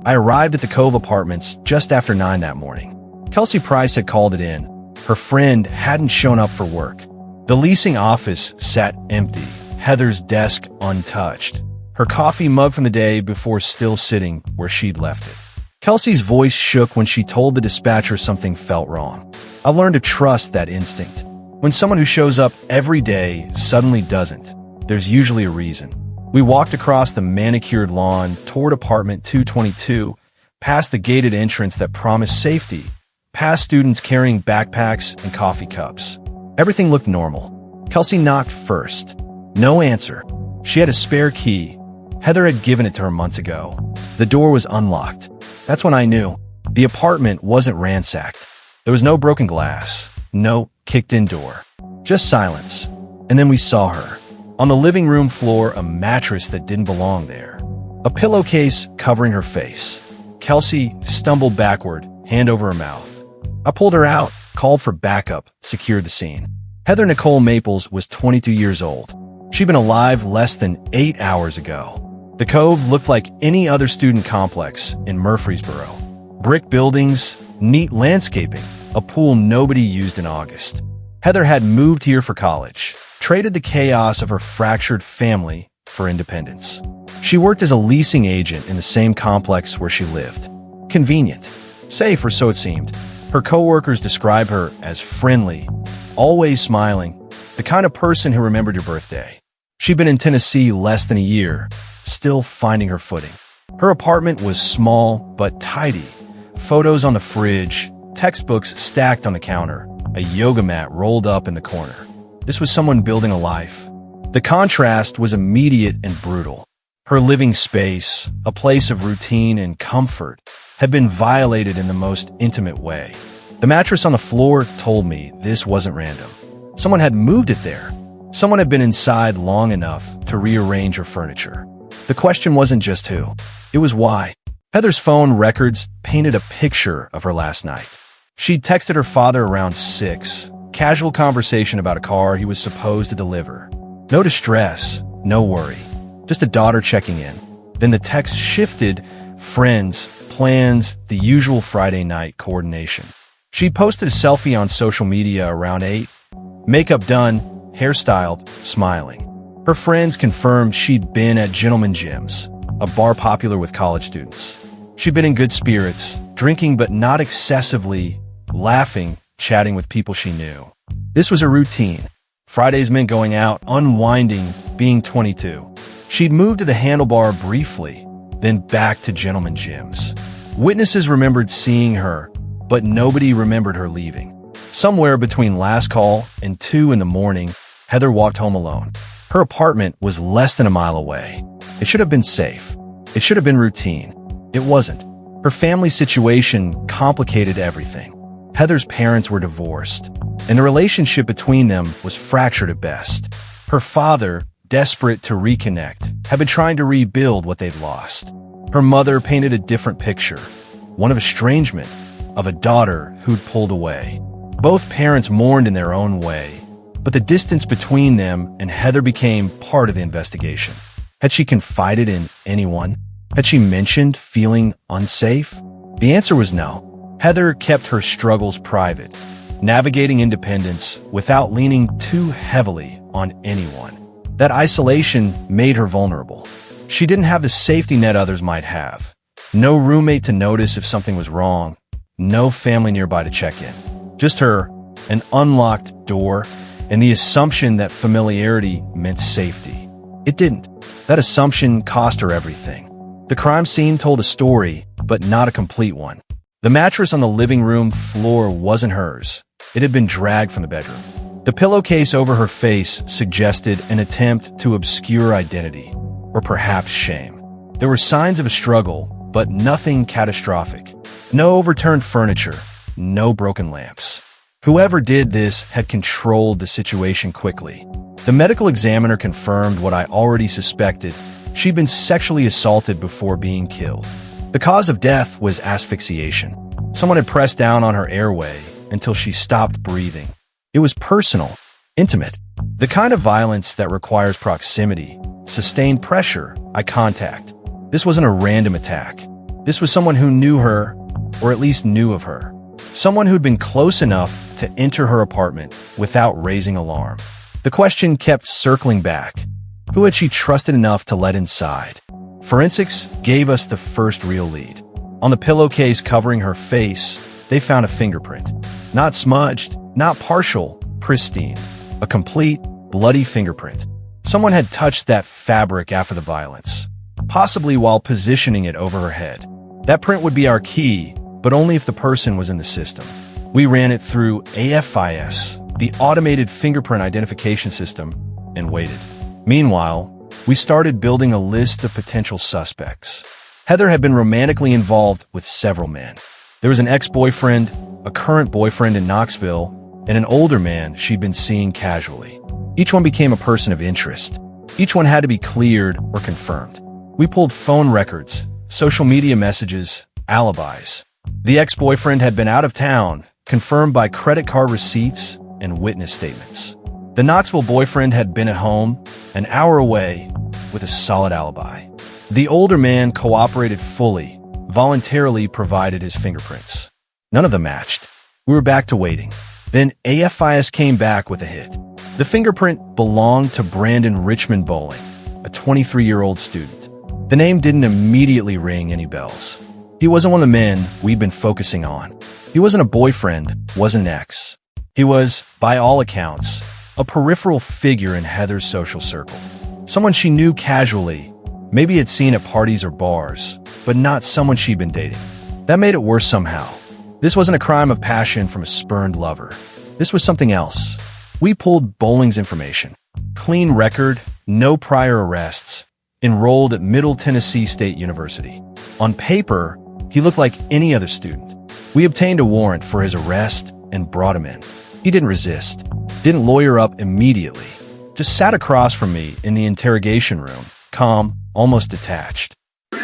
I arrived at the Cove Apartments just after 9 that morning. Kelsey Price had called it in. Her friend hadn't shown up for work. The leasing office sat empty, Heather's desk untouched, her coffee mug from the day before still sitting where she'd left it. Kelsey's voice shook when she told the dispatcher something felt wrong. I learned to trust that instinct. When someone who shows up every day suddenly doesn't, there's usually a reason. We walked across the manicured lawn toward apartment 222, past the gated entrance that promised safety, past students carrying backpacks and coffee cups. Everything looked normal. Kelsey knocked first. No answer. She had a spare key. Heather had given it to her months ago. The door was unlocked. That's when I knew. The apartment wasn't ransacked. There was no broken glass, no kicked-in door. Just silence. And then we saw her. On the living room floor, a mattress that didn't belong there. A pillowcase covering her face. Kelsey stumbled backward, hand over her mouth. I pulled her out, called for backup, secured the scene. Heather Nicole Maples was 22 years old. She'd been alive less than 8 hours ago. The Cove looked like any other student complex in Murfreesboro. Brick buildings, neat landscaping, a pool nobody used in August. Heather had moved here for college, traded the chaos of her fractured family for independence. She worked as a leasing agent in the same complex where she lived. Convenient. Safe, or so it seemed. Her coworkers describe her as friendly, always smiling, the kind of person who remembered your birthday. She'd been in Tennessee less than a year, still finding her footing. Her apartment was small but tidy. Photos on the fridge, textbooks stacked on the counter, a yoga mat rolled up in the corner. This was someone building a life. The contrast was immediate and brutal. Her living space, a place of routine and comfort, had been violated in the most intimate way. The mattress on the floor told me this wasn't random. Someone had moved it there. Someone had been inside long enough to rearrange her furniture. The question wasn't just who, it was why. Heather's phone records painted a picture of her last night. She'd texted her father around 6, casual conversation about a car he was supposed to deliver. No distress, no worry, just a daughter checking in. Then the text shifted, friends, plans, the usual Friday night coordination. She posted a selfie on social media around 8, makeup done, hairstyled, smiling. Her friends confirmed she'd been at Gentleman Gyms, a bar popular with college students. She'd been in good spirits, drinking but not excessively, laughing, chatting with people she knew. This was her routine. Fridays meant going out, unwinding, being 22. She'd moved to the Handlebar briefly, then back to Gentleman Gyms. Witnesses remembered seeing her, but nobody remembered her leaving. Somewhere between last call and 2 in the morning, Heather walked home alone. Her apartment was less than a mile away. It should have been safe. It should have been routine. It wasn't. Her family situation complicated everything. Heather's parents were divorced, and the relationship between them was fractured at best. Her father, desperate to reconnect, had been trying to rebuild what they'd lost. Her mother painted a different picture, one of estrangement, of a daughter who'd pulled away. Both parents mourned in their own way, but the distance between them and Heather became part of the investigation. Had she confided in anyone? Had she mentioned feeling unsafe? The answer was no. Heather kept her struggles private, navigating independence without leaning too heavily on anyone. That isolation made her vulnerable. She didn't have the safety net others might have. No roommate to notice if something was wrong. No family nearby to check in. Just her, an unlocked door, and the assumption that familiarity meant safety. It didn't. That assumption cost her everything. The crime scene told a story, but not a complete one. The mattress on the living room floor wasn't hers. It had been dragged from the bedroom. The pillowcase over her face suggested an attempt to obscure identity, or perhaps shame. There were signs of a struggle, but nothing catastrophic. No overturned furniture, no broken lamps. Whoever did this had controlled the situation quickly. The medical examiner confirmed what I already suspected. She'd been sexually assaulted before being killed. The cause of death was asphyxiation. Someone had pressed down on her airway until she stopped breathing. It was personal, intimate, the kind of violence that requires proximity, sustained pressure, eye contact. This wasn't a random attack. This was someone who knew her, or at least knew of her. Someone who'd been close enough to enter her apartment without raising alarm. The question kept circling back. Who had she trusted enough to let inside? Forensics gave us the first real lead. On the pillowcase covering her face, they found a fingerprint. Not smudged, not partial, pristine. A complete, bloody fingerprint. Someone had touched that fabric after the violence, possibly while positioning it over her head. That print would be our key, but only if the person was in the system. We ran it through AFIS, the automated fingerprint identification system, and waited. Meanwhile, we started building a list of potential suspects. Heather had been romantically involved with several men. There was an ex-boyfriend, a current boyfriend in Knoxville, and an older man she'd been seeing casually. Each one became a person of interest. Each one had to be cleared or confirmed. We pulled phone records, social media messages, alibis. The ex-boyfriend had been out of town, confirmed by credit card receipts and witness statements. The Knoxville boyfriend had been at home, an hour away, with a solid alibi. The older man cooperated fully, voluntarily provided his fingerprints. None of them matched. We were back to waiting. Then AFIS came back with a hit. The fingerprint belonged to Brandon Richmond Bowling, a 23-year-old student. The name didn't immediately ring any bells. He wasn't one of the men we'd been focusing on. He wasn't a boyfriend, wasn't an ex. He was, by all accounts, a peripheral figure in Heather's social circle. Someone she knew casually, maybe had seen at parties or bars, but not someone she'd been dating. That made it worse somehow. This wasn't a crime of passion from a spurned lover. This was something else. We pulled Bowling's information. Clean record, no prior arrests, enrolled at Middle Tennessee State University. On paper, he looked like any other student. We obtained a warrant for his arrest and brought him in. He didn't resist, didn't lawyer up immediately, just sat across from me in the interrogation room, calm, almost detached. I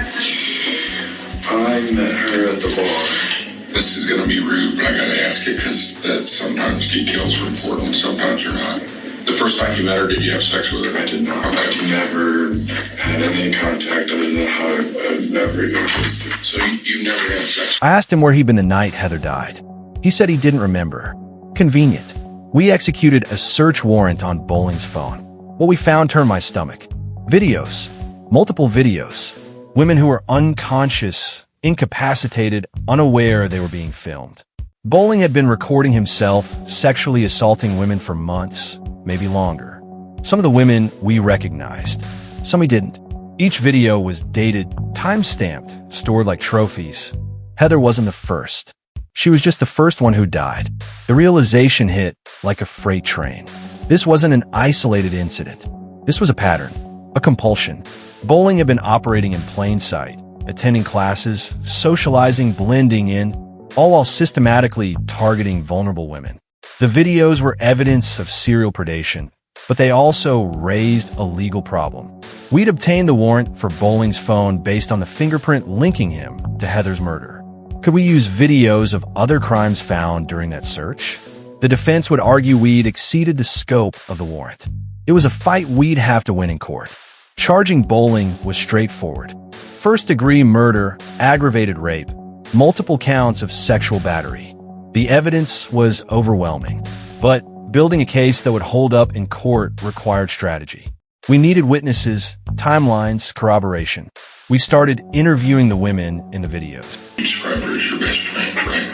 met her at the bar. This is going to be rude, but I got to ask it because that sometimes details are important, sometimes you're not. The first time you met her, did you have sex with her? I did not. I've never had any contact other than a hug. I've never even kissed her. So you've never had sex? I asked him where he'd been the night Heather died. He said he didn't remember. Convenient. We executed a search warrant on Bowling's phone. What we found turned my stomach. Videos. Multiple videos. Women who were unconscious, incapacitated, unaware they were being filmed. Bowling had been recording himself sexually assaulting women for months, maybe longer. Some of the women we recognized, some we didn't. Each video was dated, time-stamped, stored like trophies. Heather wasn't the first. She was just the first one who died. The realization hit like a freight train. This wasn't an isolated incident. This was a pattern, a compulsion. Bowling had been operating in plain sight, attending classes, socializing, blending in, all while systematically targeting vulnerable women. The videos were evidence of serial predation, but they also raised a legal problem. We'd obtained the warrant for Bowling's phone based on the fingerprint linking him to Heather's murder. Could we use videos of other crimes found during that search? The defense would argue we'd exceeded the scope of the warrant. It was a fight we'd have to win in court. Charging Bowling was straightforward. First-degree murder, aggravated rape, multiple counts of sexual battery. The evidence was overwhelming, but building a case that would hold up in court required strategy. We needed witnesses, timelines, corroboration. We started interviewing the women in the videos. You described her as your best friend, correct?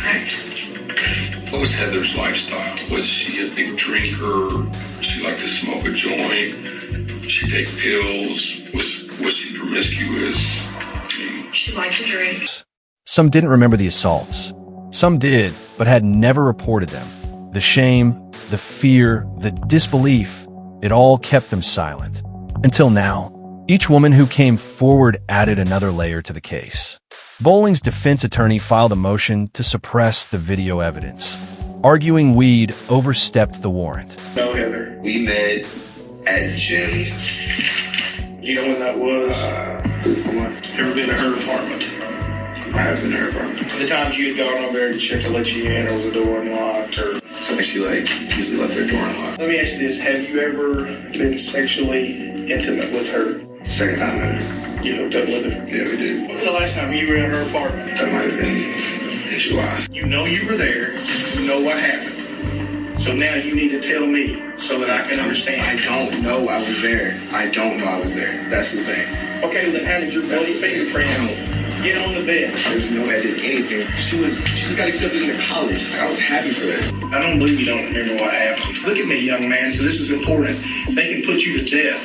Correct. What was Heather's lifestyle? Was she a big drinker? She liked to smoke a joint? She take pills? Was she promiscuous? She liked to drink. Some didn't remember the assaults. Some did, but had never reported them. The shame, the fear, the disbelief, it all kept them silent. Until now, each woman who came forward added another layer to the case. Bowling's defense attorney filed a motion to suppress the video evidence, arguing we'd overstepped the warrant. No, Heather. We met at Jim's. You know when that was? Ever been to her apartment? I have been to her apartment. The times you had gone over there to check to let you in, or was the door unlocked, or... So she usually left her door unlocked. Let me ask you this, have you ever been sexually intimate with her? Second time I met her. You hooked up with her? Yeah, we did. When's the last time you were in her apartment? That might have been in July. You know you were there. You know what happened. So now you need to tell me so that I can understand. I don't know I was there. I don't know I was there. That's the thing. Okay, then how did your bloody fingerprint get on the bed? There's no I did anything. She just got accepted into college. I was happy for that. I don't believe you don't remember what happened. Look at me, young man, because this is important. They can put you to death.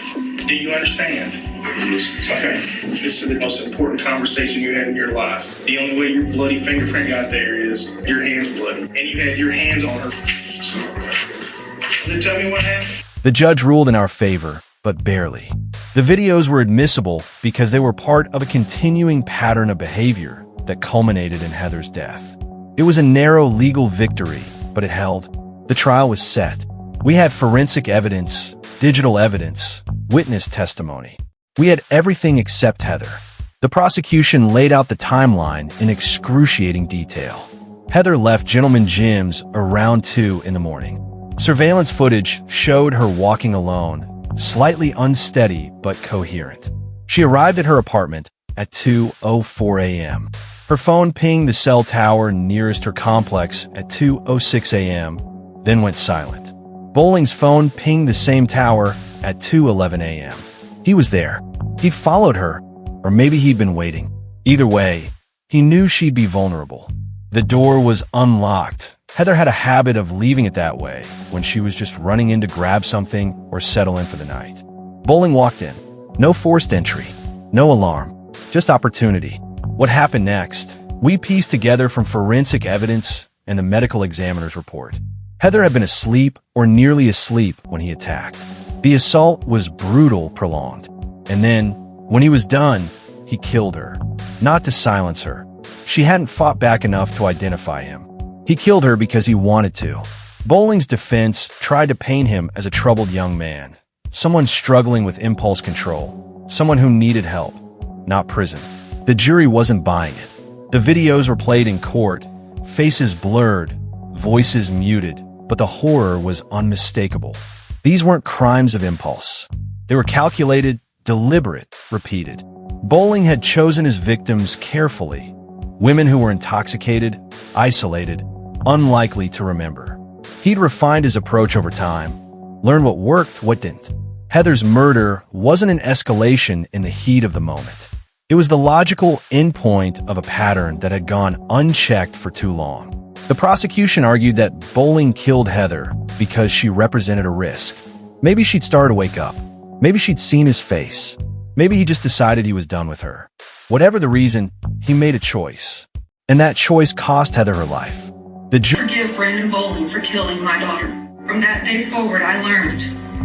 Do you understand? Okay. This is the most important conversation you had in your life. The only way your bloody fingerprint got there is your hand's bloody. And you had your hands on her. Then tell me what happened. The judge ruled in our favor, but barely. The videos were admissible because they were part of a continuing pattern of behavior that culminated in Heather's death. It was a narrow legal victory, but it held. The trial was set. We had forensic evidence, digital evidence, witness testimony. We had everything except Heather. The prosecution laid out the timeline in excruciating detail. Heather left Gentleman Jim's around 2 in the morning. Surveillance footage showed her walking alone, slightly unsteady but coherent. She arrived at her apartment at 2:04 a.m. Her phone pinged the cell tower nearest her complex at 2:06 a.m., then went silent. Bowling's phone pinged the same tower at 2:11 a.m. He was there. He'd followed her, or maybe he'd been waiting. Either way, he knew she'd be vulnerable. The door was unlocked. Heather had a habit of leaving it that way when she was just running in to grab something or settle in for the night. Bowling walked in. No forced entry. No alarm. Just opportunity. What happened next? We pieced together from forensic evidence and the medical examiner's report. Heather had been asleep or nearly asleep when he attacked. The assault was brutal, prolonged. And then, when he was done, he killed her. Not to silence her. She hadn't fought back enough to identify him. He killed her because he wanted to. Bowling's defense tried to paint him as a troubled young man, someone struggling with impulse control, someone who needed help, not prison. The jury wasn't buying it. The videos were played in court, faces blurred, voices muted, but the horror was unmistakable. These weren't crimes of impulse. They were calculated, deliberate, repeated. Bowling had chosen his victims carefully. Women who were intoxicated, isolated, unlikely to remember. He'd refined his approach over time, learned what worked, what didn't. Heather's murder wasn't an escalation in the heat of the moment. It was the logical endpoint of a pattern that had gone unchecked for too long. The prosecution argued that Bowling killed Heather because she represented a risk. Maybe she'd started to wake up. Maybe she'd seen his face. Maybe he just decided he was done with her. Whatever the reason, he made a choice. And that choice cost Heather her life. Forgive Brandon Bowling for killing my daughter. From that day forward, I learned,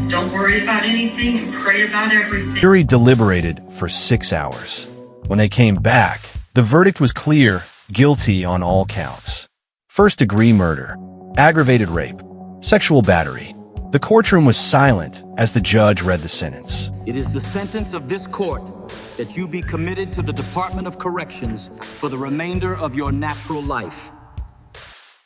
don't worry about anything and pray about everything. The jury deliberated for 6 hours. When they came back, the verdict was clear, guilty on all counts. First-degree murder, aggravated rape, sexual battery. The courtroom was silent as the judge read the sentence. It is the sentence of this court that you be committed to the Department of Corrections for the remainder of your natural life.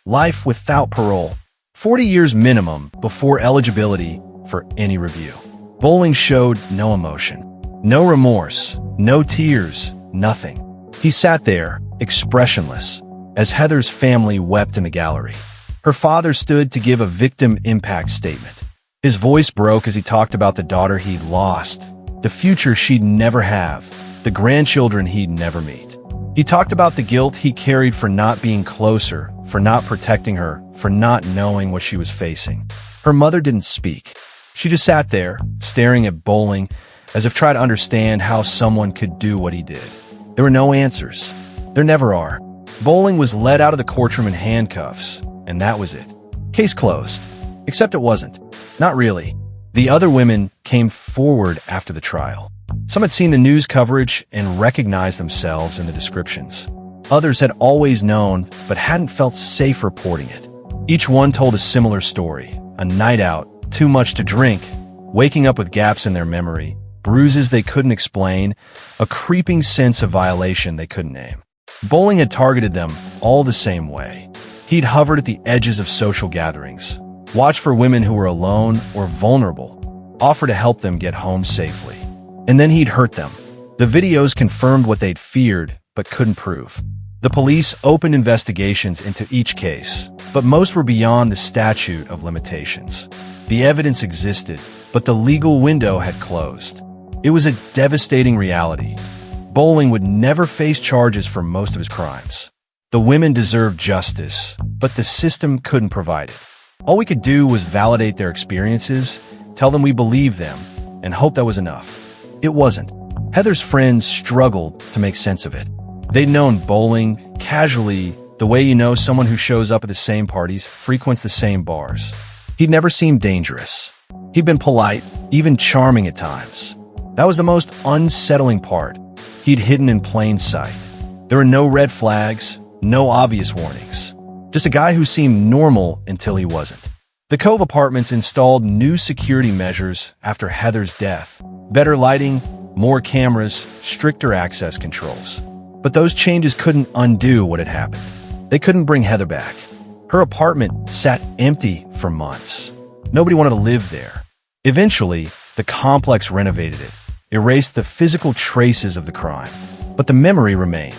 Life without parole. 40 years minimum before eligibility for any review. Bowling showed no emotion, no remorse, no tears, nothing. He sat there, expressionless, as Heather's family wept in the gallery. Her father stood to give a victim impact statement. His voice broke as he talked about the daughter he'd lost, the future she'd never have, the grandchildren he'd never meet. He talked about the guilt he carried for not being closer, for not protecting her, for not knowing what she was facing. Her mother didn't speak. She just sat there, staring at Bowling, as if trying to understand how someone could do what he did. There were no answers. There never are. Bowling was led out of the courtroom in handcuffs, and that was it. Case closed. Except it wasn't. Not really. The other women came forward after the trial. Some had seen the news coverage and recognized themselves in the descriptions. Others had always known, but hadn't felt safe reporting it. Each one told a similar story. A night out, too much to drink, waking up with gaps in their memory, bruises they couldn't explain, a creeping sense of violation they couldn't name. Bowling had targeted them all the same way. He'd hovered at the edges of social gatherings, watched for women who were alone or vulnerable, offered to help them get home safely. and then he'd hurt them. The videos confirmed what they'd feared but couldn't prove. The police opened investigations into each case, but most were beyond the statute of limitations. The evidence existed, but the legal window had closed. It was a devastating reality. Bowling would never face charges for most of his crimes. The women deserved justice, but the system couldn't provide it. All we could do was validate their experiences, tell them we believed them, and hope that was enough. It wasn't. Heather's friends struggled to make sense of it. They'd known Bowling casually, the way you know someone who shows up at the same parties, frequents the same bars. He'd never seemed dangerous. He'd been polite, even charming at times. That was the most unsettling part. He'd hidden in plain sight. There were no red flags, no obvious warnings. Just a guy who seemed normal until he wasn't. The Cove Apartments installed new security measures after Heather's death. Better lighting, more cameras, stricter access controls. But those changes couldn't undo what had happened. They couldn't bring Heather back. Her apartment sat empty for months. Nobody wanted to live there. Eventually, the complex renovated it, erased the physical traces of the crime. But the memory remained.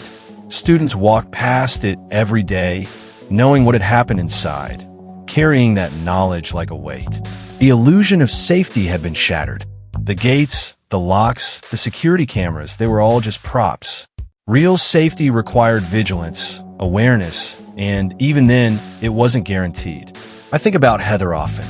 Students walked past it every day, knowing what had happened inside, carrying that knowledge like a weight. The illusion of safety had been shattered. The gates, the locks, the security cameras, they were all just props. Real safety required vigilance, awareness, and even then, it wasn't guaranteed. I think about Heather often.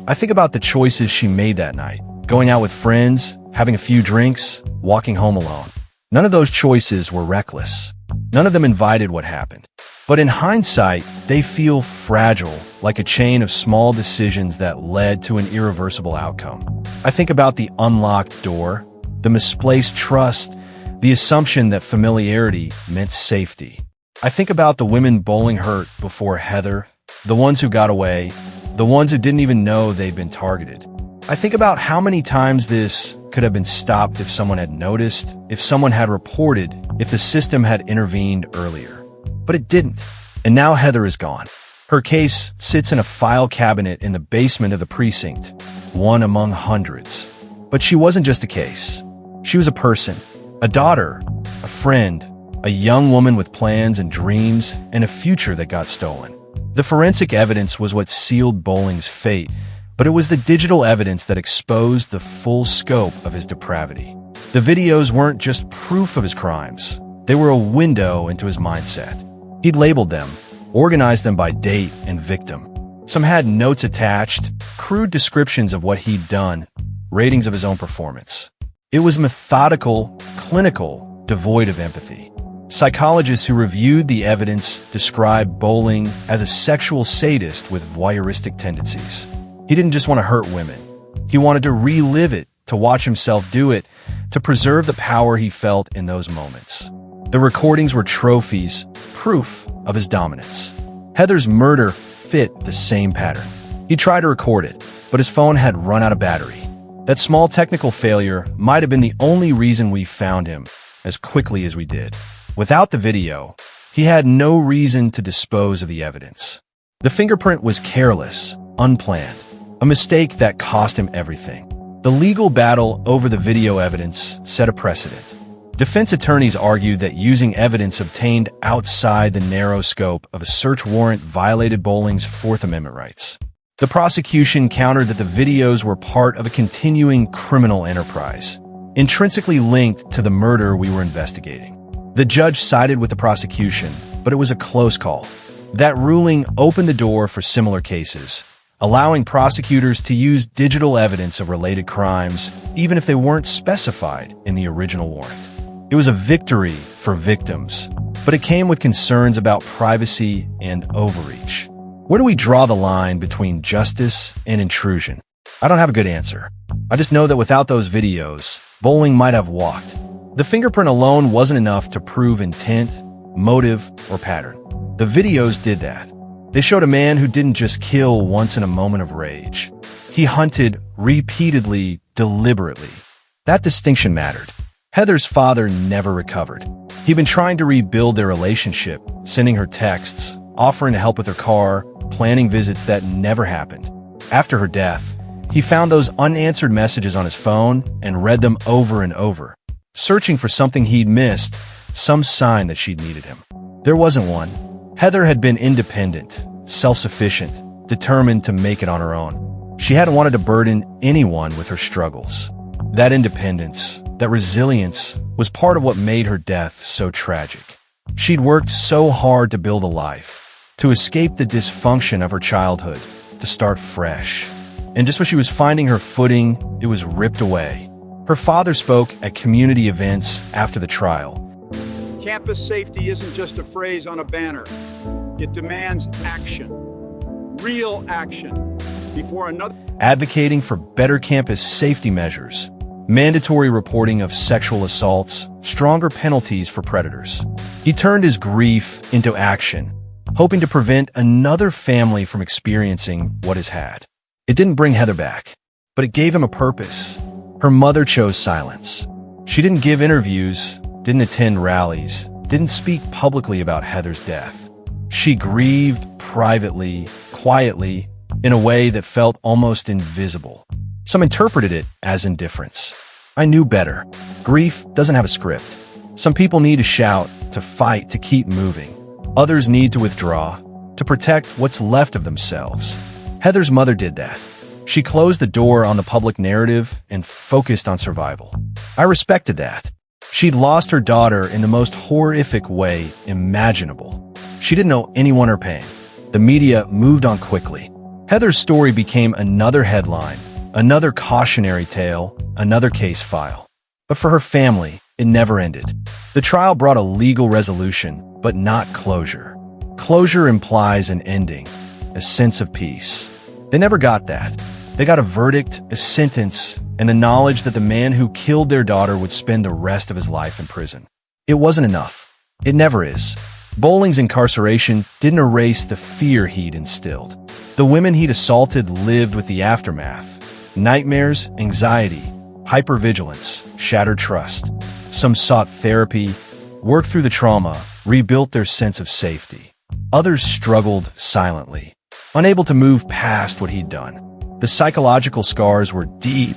I think about the choices she made that night, going out with friends, having a few drinks, walking home alone. None of those choices were reckless. None of them invited what happened. But in hindsight, they feel fragile, like a chain of small decisions that led to an irreversible outcome. I think about the unlocked door, the misplaced trust, the assumption that familiarity meant safety. I think about the women Bowling hurt before Heather, the ones who got away, the ones who didn't even know they'd been targeted. I think about how many times this could have been stopped if someone had noticed, if someone had reported, if the system had intervened earlier. But it didn't. And now Heather is gone. Her case sits in a file cabinet in the basement of the precinct, one among hundreds. But she wasn't just a case. She was a person, a daughter, a friend, a young woman with plans and dreams and a future that got stolen. The forensic evidence was what sealed Bowling's fate, but it was the digital evidence that exposed the full scope of his depravity. The videos weren't just proof of his crimes. They were a window into his mindset. He'd labeled them, organized them by date and victim. Some had notes attached, crude descriptions of what he'd done, ratings of his own performance. It was methodical, clinical, devoid of empathy. Psychologists who reviewed the evidence described Bowling as a sexual sadist with voyeuristic tendencies. He didn't just want to hurt women. He wanted to relive it, to watch himself do it, to preserve the power he felt in those moments. The recordings were trophies, proof of his dominance. Heather's murder fit the same pattern. He tried to record it, but his phone had run out of battery. That small technical failure might have been the only reason we found him as quickly as we did. Without the video, he had no reason to dispose of the evidence. The fingerprint was careless, unplanned, a mistake that cost him everything. The legal battle over the video evidence set a precedent. Defense attorneys argued that using evidence obtained outside the narrow scope of a search warrant violated Bowling's Fourth Amendment rights. The prosecution countered that the videos were part of a continuing criminal enterprise, intrinsically linked to the murder we were investigating. The judge sided with the prosecution, but it was a close call. That ruling opened the door for similar cases, allowing prosecutors to use digital evidence of related crimes, even if they weren't specified in the original warrant. It was a victory for victims, but it came with concerns about privacy and overreach. Where do we draw the line between justice and intrusion? I don't have a good answer. I just know that without those videos, Bowling might have walked. The fingerprint alone wasn't enough to prove intent, motive, or pattern. The videos did that. They showed a man who didn't just kill once in a moment of rage. He hunted repeatedly, deliberately. That distinction mattered. Heather's father never recovered. He'd been trying to rebuild their relationship, sending her texts, offering to help with her car, planning visits that never happened. After her death, He found those unanswered messages on his phone and read them over and over, searching for something he'd missed, some sign that she'd needed him. There wasn't one. Heather had been independent, self-sufficient, determined to make it on her own. She hadn't wanted to burden anyone with her struggles. That independence, that resilience, was part of what made her death so tragic. She'd worked so hard to build a life, to escape the dysfunction of her childhood, to start fresh. And just when she was finding her footing, it was ripped away. Her father spoke at community events after the trial. Campus safety isn't just a phrase on a banner. It demands action, real action, before another... Advocating for better campus safety measures, mandatory reporting of sexual assaults, stronger penalties for predators. He turned his grief into action, hoping to prevent another family from experiencing what he's had. It didn't bring Heather back, but it gave him a purpose. Her mother chose silence. She didn't give interviews, didn't attend rallies, didn't speak publicly about Heather's death. She grieved privately, quietly, in a way that felt almost invisible. Some interpreted it as indifference. I knew better. Grief doesn't have a script. Some people need to shout, to fight, to keep moving. Others need to withdraw, to protect what's left of themselves. Heather's mother did that. She closed the door on the public narrative and focused on survival. I respected that. She'd lost her daughter in the most horrific way imaginable. She didn't owe anyone her pain. The media moved on quickly. Heather's story became another headline, another cautionary tale, another case file. But for her family, it never ended. The trial brought a legal resolution, but not closure. Closure implies an ending, a sense of peace. They never got that. They got a verdict, a sentence, and the knowledge that the man who killed their daughter would spend the rest of his life in prison. It wasn't enough. It never is. Bowling's incarceration didn't erase the fear he'd instilled. The women he'd assaulted lived with the aftermath. Nightmares, anxiety, hypervigilance, shattered trust. Some sought therapy, worked through the trauma, rebuilt their sense of safety. Others struggled silently, unable to move past what he'd done. The psychological scars were deep,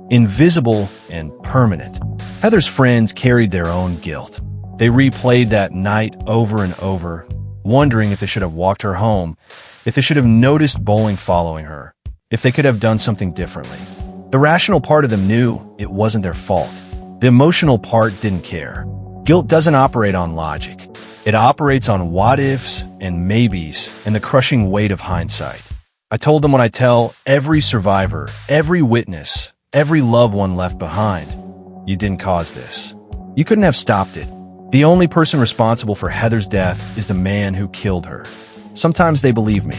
invisible, and permanent. Heather's friends carried their own guilt. They replayed that night over and over, wondering if they should have walked her home, if they should have noticed Bowling following her, if they could have done something differently. The rational part of them knew it wasn't their fault. The emotional part didn't care. Guilt doesn't operate on logic. It operates on what-ifs and maybes and the crushing weight of hindsight. I told them what I tell every survivor, every witness, every loved one left behind. You didn't cause this. You couldn't have stopped it. The only person responsible for Heather's death is the man who killed her. Sometimes they believed me.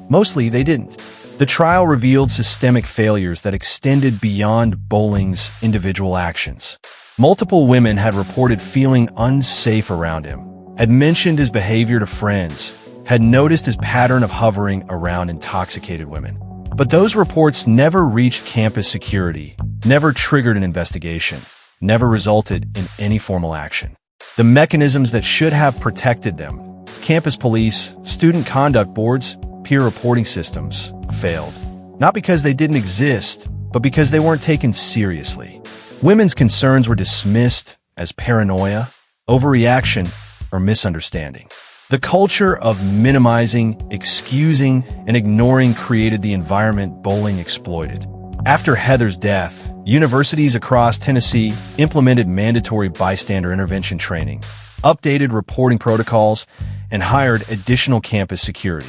Mostly they didn't. The trial revealed systemic failures that extended beyond Bowling's individual actions. Multiple women had reported feeling unsafe around him, had mentioned his behavior to friends, had noticed his pattern of hovering around intoxicated women. But those reports never reached campus security, never triggered an investigation, never resulted in any formal action. The mechanisms that should have protected them, campus police, student conduct boards, peer reporting systems, failed. Not because they didn't exist, but because they weren't taken seriously. Women's concerns were dismissed as paranoia, overreaction, or misunderstanding. The culture of minimizing, excusing, and ignoring created the environment Bowling exploited. After Heather's death, universities across Tennessee implemented mandatory bystander intervention training, updated reporting protocols, and hired additional campus security.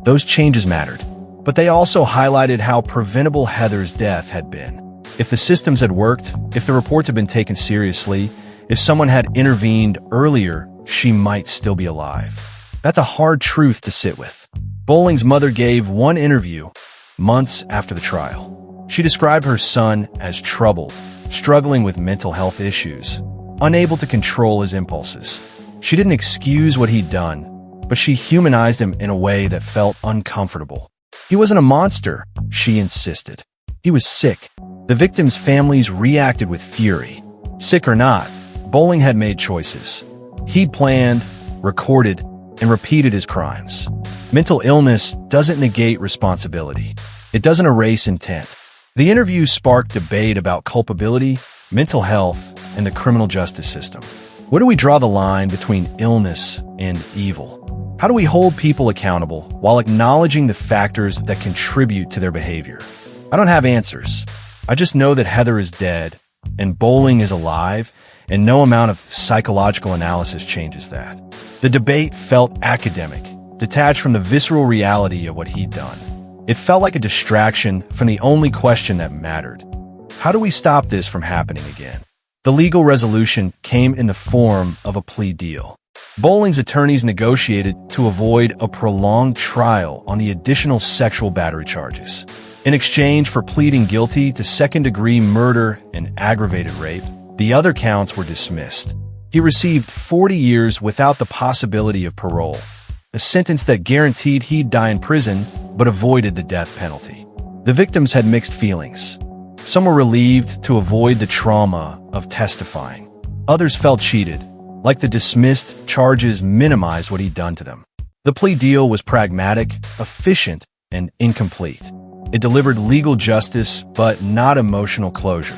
Those changes mattered, but they also highlighted how preventable Heather's death had been. If the systems had worked, if the reports had been taken seriously, if someone had intervened earlier, she might still be alive. That's a hard truth to sit with. Bowling's mother gave one interview months after the trial. She described her son as troubled, struggling with mental health issues, unable to control his impulses. She didn't excuse what he'd done, but she humanized him in a way that felt uncomfortable. He wasn't a monster, she insisted. He was sick. The victims' families reacted with fury. Sick or not, Bowling had made choices. He'd planned, recorded, and repeated his crimes. Mental illness doesn't negate responsibility. It doesn't erase intent. The interview sparked debate about culpability, mental health, and the criminal justice system. Where do we draw the line between illness and evil? How do we hold people accountable while acknowledging the factors that contribute to their behavior? I don't have answers. I just know that Heather is dead, and Bowling is alive, and no amount of psychological analysis changes that. The debate felt academic, detached from the visceral reality of what he'd done. It felt like a distraction from the only question that mattered. How do we stop this from happening again? The legal resolution came in the form of a plea deal. Bowling's attorneys negotiated to avoid a prolonged trial on the additional sexual battery charges. In exchange for pleading guilty to second-degree murder and aggravated rape, the other counts were dismissed. He received 40 years without the possibility of parole, a sentence that guaranteed he'd die in prison but avoided the death penalty. The victims had mixed feelings. Some were relieved to avoid the trauma of testifying. Others felt cheated, like the dismissed charges minimized what he'd done to them. The plea deal was pragmatic, efficient, and incomplete. It delivered legal justice, but not emotional closure.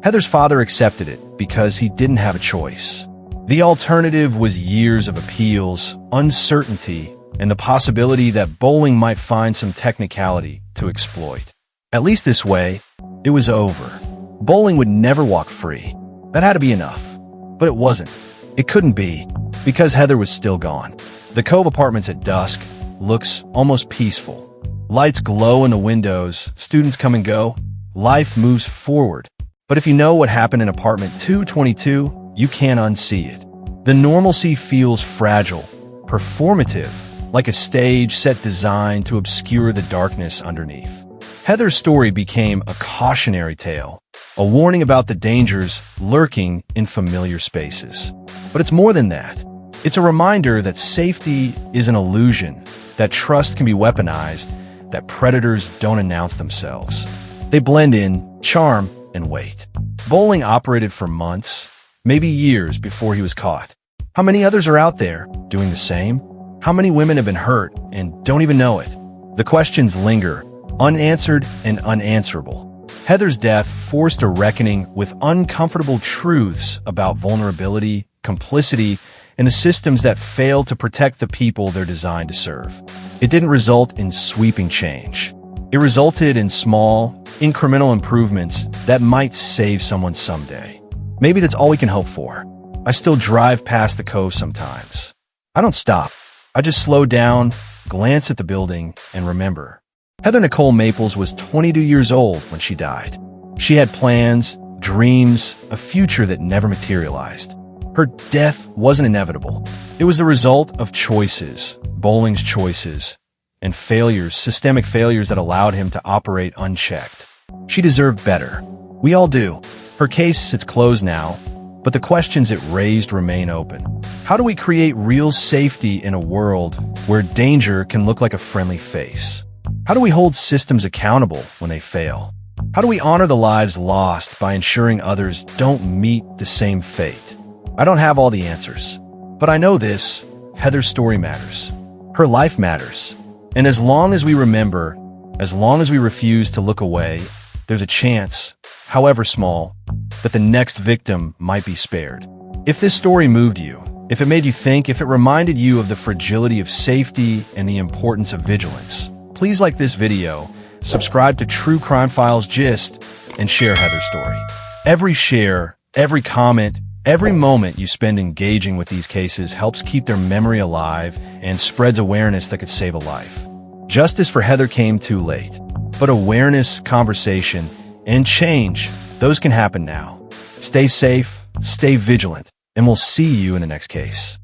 Heather's father accepted it because he didn't have a choice. The alternative was years of appeals, uncertainty, and the possibility that Bowling might find some technicality to exploit. At least this way, it was over. Bowling would never walk free. That had to be enough. But it wasn't. It couldn't be, because Heather was still gone. The Cove Apartments at dusk looks almost peaceful. Lights glow in the windows, students come and go, life moves forward. But if you know what happened in apartment 222, you can't unsee it. The normalcy feels fragile, performative, like a stage set designed to obscure the darkness underneath. Heather's story became a cautionary tale, a warning about the dangers lurking in familiar spaces. But it's more than that. It's a reminder that safety is an illusion, that trust can be weaponized, that predators don't announce themselves. They blend in, charm, and wait. Bowling operated for months, maybe years before he was caught. How many others are out there doing the same? How many women have been hurt and don't even know it? The questions linger, unanswered and unanswerable. Heather's death forced a reckoning with uncomfortable truths about vulnerability, complicity, and the systems that fail to protect the people they're designed to serve. It didn't result in sweeping change. It resulted in small, incremental improvements that might save someone someday. Maybe that's all we can hope for. I still drive past the Cove sometimes. I don't stop. I just slow down, glance at the building, and remember. Heather Nicole Maples was 22 years old when she died. She had plans, dreams, a future that never materialized. Her death wasn't inevitable. It was the result of choices, Bowling's choices, and failures, systemic failures that allowed him to operate unchecked. She deserved better. We all do. Her case sits closed now, but the questions it raised remain open. How do we create real safety in a world where danger can look like a friendly face? How do we hold systems accountable when they fail? How do we honor the lives lost by ensuring others don't meet the same fate? I don't have all the answers, but I know this: Heather's story matters. Her life matters. And as long as we remember, as long as we refuse to look away, there's a chance, however small, that the next victim might be spared. If this story moved you, if it made you think, if it reminded you of the fragility of safety and the importance of vigilance, please like this video, subscribe to True Crime Files Gist, and share Heather's story. Every share, every comment, every moment you spend engaging with these cases helps keep their memory alive and spreads awareness that could save a life. Justice for Heather came too late, but awareness, conversation, and change, those can happen now. Stay safe, stay vigilant, and we'll see you in the next case.